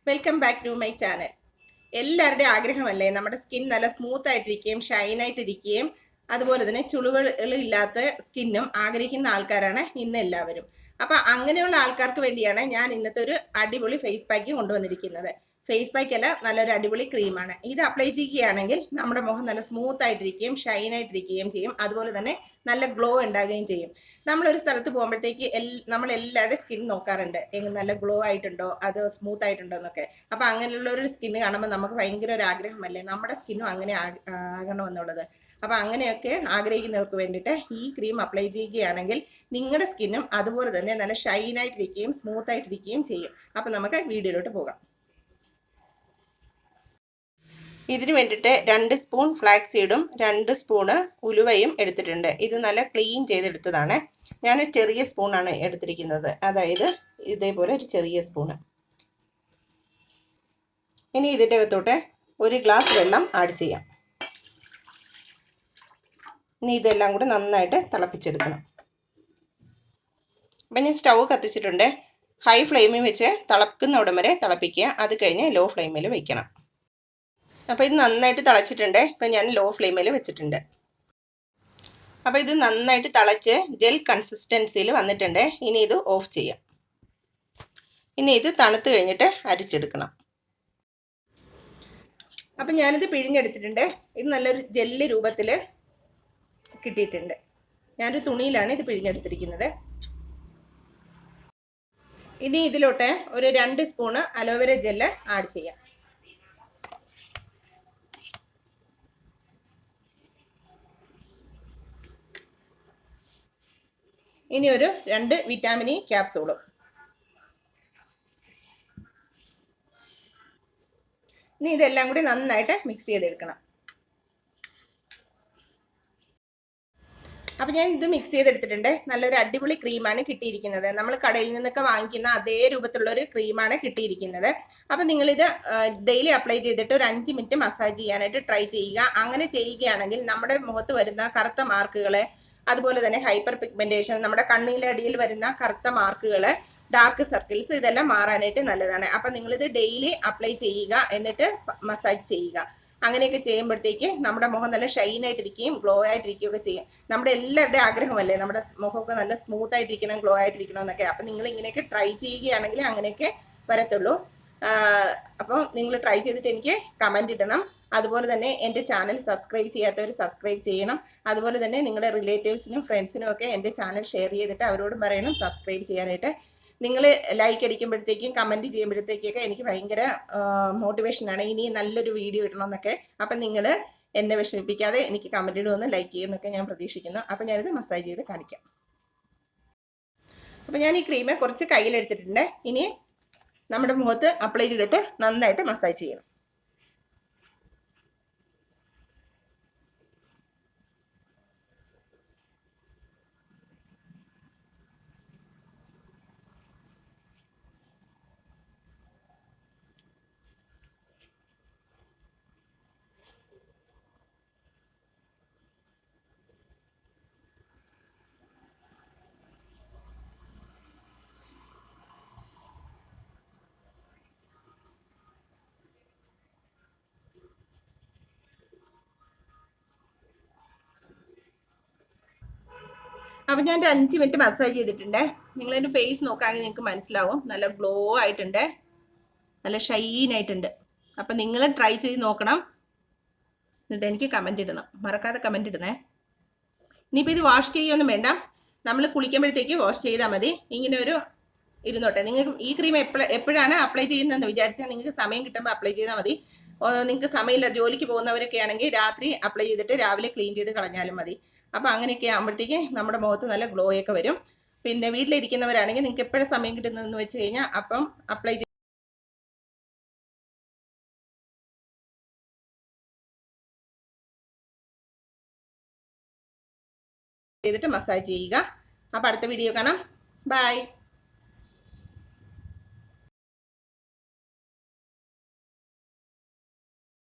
Welcome back to my channel. എല്ലാവരുടെയും ആഗ്രഹമല്ലേ നമ്മുടെ സ്കിൻ നല്ല സ്മൂത്ത് ആയിട്ടിരിക്കുകയും ഷൈൻ ആയിട്ടിരിക്കുകയും അതുപോലെ തന്നെ ചുളിവുകൾ ഇല്ലാത്ത സ്കിന്നും ആഗ്രഹിക്കുന്ന ആൾക്കാരാണ് ഇന്ന് എല്ലാവരും. അപ്പൊ അങ്ങനെയുള്ള ആൾക്കാർക്ക് വേണ്ടിയാണ് ഞാൻ ഇന്നത്തെ ഒരു അടിപൊളി ഫേസ് പാക്ക് കൊണ്ടുവന്നിരിക്കുന്നത്. ഫേസ് പാക്ക് അല്ല, നല്ലൊരു അടിപൊളി ക്രീമാണ്. ഇത് അപ്ലൈ ചെയ്യുകയാണെങ്കിൽ നമ്മുടെ മുഖം നല്ല സ്മൂത്ത് ആയിട്ടിരിക്കുകയും ഷൈൻ ആയിട്ടിരിക്കുകയും ചെയ്യും. അതുപോലെ തന്നെ നല്ല ഗ്ലോ ഉണ്ടാകുകയും ചെയ്യും. നമ്മളൊരു സ്ഥലത്ത് പോകുമ്പോഴത്തേക്ക് നമ്മൾ എല്ലാവരുടെയും സ്കിൻ നോക്കാറുണ്ട്, നല്ല ഗ്ലോ ആയിട്ടുണ്ടോ, അത് സ്മൂത്ത് ആയിട്ടുണ്ടോ എന്നൊക്കെ. അപ്പൊ അങ്ങനെയുള്ള ഒരു സ്കിന്ന് കാണുമ്പോൾ നമുക്ക് ഭയങ്കര ഒരു ആഗ്രഹമല്ലേ നമ്മുടെ സ്കിന്നും അങ്ങനെ ആകണമെന്നുള്ളത്. അപ്പൊ അങ്ങനെയൊക്കെ ആഗ്രഹിക്കുന്നവർക്ക് വേണ്ടിയിട്ട് ഈ ക്രീം അപ്ലൈ ചെയ്യുകയാണെങ്കിൽ നിങ്ങളുടെ സ്കിന്നും അതുപോലെ തന്നെ നല്ല ഷൈൻ ആയിട്ടിരിക്കുകയും സ്മൂത്ത് ആയിട്ടിരിക്കുകയും ചെയ്യും. അപ്പൊ നമുക്ക് വീഡിയോയിലോട്ട് പോകാം. ഇതിന് വേണ്ടിയിട്ട് 2 സ്പൂൺ ഫ്ലാക്സ് സീഡും 2 സ്പൂണ് ഉലുവയും എടുത്തിട്ടുണ്ട്. ഇത് നല്ല ക്ലീൻ ചെയ്തെടുത്തതാണ്. ഞാൻ ചെറിയ സ്പൂണാണ് എടുത്തിരിക്കുന്നത്, അതായത് ഇതേപോലെ ഒരു ചെറിയ സ്പൂണ്. ഇനി ഇതിൻ്റെ അകത്തോട്ട് 1 ഗ്ലാസ് വെള്ളം ആഡ് ചെയ്യാം. ഇനി ഇതെല്ലാം കൂടി നന്നായിട്ട് തിളപ്പിച്ചെടുക്കണം. അപ്പം ഞാൻ സ്റ്റൗ കത്തിച്ചിട്ടുണ്ട്. ഹൈ ഫ്ലെയിമിൽ വെച്ച് തിളക്കുന്നവിടം വരെ തിളപ്പിക്കുക. അത് കഴിഞ്ഞ് ലോ ഫ്ലെയിമിൽ വെക്കണം. അപ്പോൾ ഇത് നന്നായിട്ട് തിളച്ചിട്ടുണ്ട്. ഇപ്പം ഞാൻ ലോ ഫ്ലെയിമിൽ വെച്ചിട്ടുണ്ട്. അപ്പോൾ ഇത് നന്നായിട്ട് തിളച്ച് ജെൽ കൺസിസ്റ്റൻസിയിൽ വന്നിട്ടുണ്ട്. ഇനി ഇത് ഓഫ് ചെയ്യാം. ഇനി ഇത് തണുത്ത് കഴിഞ്ഞിട്ട് അരിച്ചെടുക്കണം. അപ്പം ഞാനിത് പിഴിഞ്ഞെടുത്തിട്ടുണ്ട്. ഇത് നല്ലൊരു ജെല്ല് രൂപത്തിൽ കിട്ടിയിട്ടുണ്ട്. ഞാനൊരു തുണിയിലാണ് ഇത് പിഴിഞ്ഞെടുത്തിരിക്കുന്നത്. ഇനി ഇതിലോട്ട് ഒരു 2 സ്പൂണ് അലോവേര ജെല്ല് ആഡ് ചെയ്യാം. ഇനി ഒരു 2 വിറ്റാമിൻ ഇ ക്യാപ്സൂളും. ഇനി ഇതെല്ലാം കൂടി നന്നായിട്ട് മിക്സ് ചെയ്തെടുക്കണം. അപ്പം ഞാൻ ഇത് മിക്സ് ചെയ്തെടുത്തിട്ടുണ്ട്. നല്ലൊരു അടിപൊളി ക്രീമാണ് കിട്ടിയിരിക്കുന്നത്. നമ്മൾ കടയിൽ നിന്നൊക്കെ വാങ്ങിക്കുന്ന അതേ രൂപത്തിലുള്ളൊരു ക്രീമാണ് കിട്ടിയിരിക്കുന്നത്. അപ്പം നിങ്ങളിത് ഡെയിലി അപ്ലൈ ചെയ്തിട്ട് ഒരു 5 മിനിറ്റ് മസാജ് ചെയ്യാനായിട്ട് ട്രൈ ചെയ്യുക. അങ്ങനെ ചെയ്യുകയാണെങ്കിൽ നമ്മുടെ മുഖത്ത് വരുന്ന കറുത്ത മാർക്കുകൾ, അതുപോലെ തന്നെ ഹൈപ്പർ പിഗ്മെന്റേഷൻ, നമ്മുടെ കണ്ണിൻ്റെ അടിയിൽ വരുന്ന കറുത്ത മാർക്കുകൾ, ഡാർക്ക് സർക്കിൾസ്, ഇതെല്ലാം മാറാനായിട്ട് നല്ലതാണ്. അപ്പം നിങ്ങളിത് ഡെയിലി അപ്ലൈ ചെയ്യുക, എന്നിട്ട് മസാജ് ചെയ്യുക. അങ്ങനെയൊക്കെ ചെയ്യുമ്പോഴത്തേക്ക് നമ്മുടെ മുഖം നല്ല ഷൈൻ ആയിട്ടിരിക്കുകയും ഗ്ലോ ആയിട്ടിരിക്കുകയൊക്കെ ചെയ്യും. നമ്മുടെ എല്ലാവരുടെയും ആഗ്രഹമല്ലേ നമ്മുടെ മുഖമൊക്കെ നല്ല സ്മൂത്ത് ആയിട്ടിരിക്കണം, ഗ്ലോ ആയിട്ടിരിക്കണം എന്നൊക്കെ. അപ്പം നിങ്ങൾ ഇങ്ങനെയൊക്കെ ട്രൈ ചെയ്യുകയാണെങ്കിൽ അങ്ങനെയൊക്കെ വരത്തുള്ളൂ. അപ്പോൾ നിങ്ങൾ ട്രൈ ചെയ്തിട്ട് എനിക്ക് കമൻറ്റ് ഇടണം. അതുപോലെ തന്നെ എൻ്റെ ചാനൽ സബ്സ്ക്രൈബ് ചെയ്യാത്തവർ സബ്സ്ക്രൈബ് ചെയ്യണം. അതുപോലെ തന്നെ നിങ്ങളുടെ റിലേറ്റീവ്സിനും ഫ്രണ്ട്സിനും ഒക്കെ എൻ്റെ ചാനൽ ഷെയർ ചെയ്തിട്ട് അവരോടും പറയണം സബ്സ്ക്രൈബ് ചെയ്യാനായിട്ട്. നിങ്ങൾ ലൈക്ക് അടിക്കുമ്പോഴത്തേക്കും കമൻറ്റ് ചെയ്യുമ്പോഴത്തേക്കൊക്കെ എനിക്ക് ഭയങ്കര മോട്ടിവേഷനാണ് ഇനി നല്ലൊരു വീഡിയോ ഇടണമെന്നൊക്കെ. അപ്പം നിങ്ങൾ എന്നെ വിഷമിപ്പിക്കാതെ എനിക്ക് കമൻറ്റ് ഇടുമെന്ന് ലൈക്ക് ചെയ്യുമെന്നൊക്കെ ഞാൻ പ്രതീക്ഷിക്കുന്നു. അപ്പം ഞാനിത് മസാജ് ചെയ്ത് കാണിക്കാം. അപ്പം ഞാൻ ഈ ക്രീം കുറച്ച് കയ്യിലെടുത്തിട്ടുണ്ട്. ഇനി നമ്മുടെ മുഖത്ത് അപ്ലൈ ചെയ്തിട്ട് നന്നായിട്ട് മസാജ് ചെയ്യണം. അപ്പം ഞാൻ ഒരു 5 മിനിറ്റ് മസാജ് ചെയ്തിട്ടുണ്ട്. നിങ്ങളതിൻ്റെ ഫേസ് നോക്കുകയാണെങ്കിൽ നിങ്ങൾക്ക് മനസ്സിലാവും നല്ല ഗ്ലോ ആയിട്ടുണ്ട്, നല്ല ഷൈൻ ആയിട്ടുണ്ട്. അപ്പം നിങ്ങൾ ട്രൈ ചെയ്ത് നോക്കണം. എന്നിട്ട് എനിക്ക് കമൻറ്റ് ഇടണം, മറക്കാതെ കമൻറ്റ് ഇടണേ. ഇനിയിപ്പോൾ ഇത് വാഷ് ചെയ്യുകയൊന്നും വേണ്ട, നമ്മൾ കുളിക്കുമ്പോഴത്തേക്ക് വാഷ് ചെയ്താൽ മതി. ഇങ്ങനെ ഒരു ഇരുന്നോട്ടെ. നിങ്ങൾക്ക് ഈ ക്രീം എപ്പോഴാണ് അപ്ലൈ ചെയ്യുന്നതെന്ന് വിചാരിച്ചാൽ നിങ്ങൾക്ക് സമയം കിട്ടുമ്പോൾ അപ്ലൈ ചെയ്താൽ മതി. നിങ്ങൾക്ക് സമയമില്ല, ജോലിക്ക് പോകുന്നവരൊക്കെ ആണെങ്കിൽ രാത്രി അപ്ലൈ ചെയ്തിട്ട് രാവിലെ ക്ലീൻ ചെയ്ത് കളഞ്ഞാലും മതി. അപ്പോൾ അങ്ങനെയൊക്കെ ആകുമ്പോഴത്തേക്ക് നമ്മുടെ മുഖത്ത് നല്ല ഗ്ലോ ഒക്കെ വരും. പിന്നെ വീട്ടിലിരിക്കുന്നവരാണെങ്കിൽ നിങ്ങൾക്ക് എപ്പോഴും സമയം കിട്ടുന്നതെന്ന് വെച്ച് കഴിഞ്ഞാൽ അപ്പം അപ്ലൈ ചെയ്തിട്ട് മസാജ് ചെയ്യുക. അപ്പോൾ അടുത്ത വീഡിയോ കാണാം. ബൈ.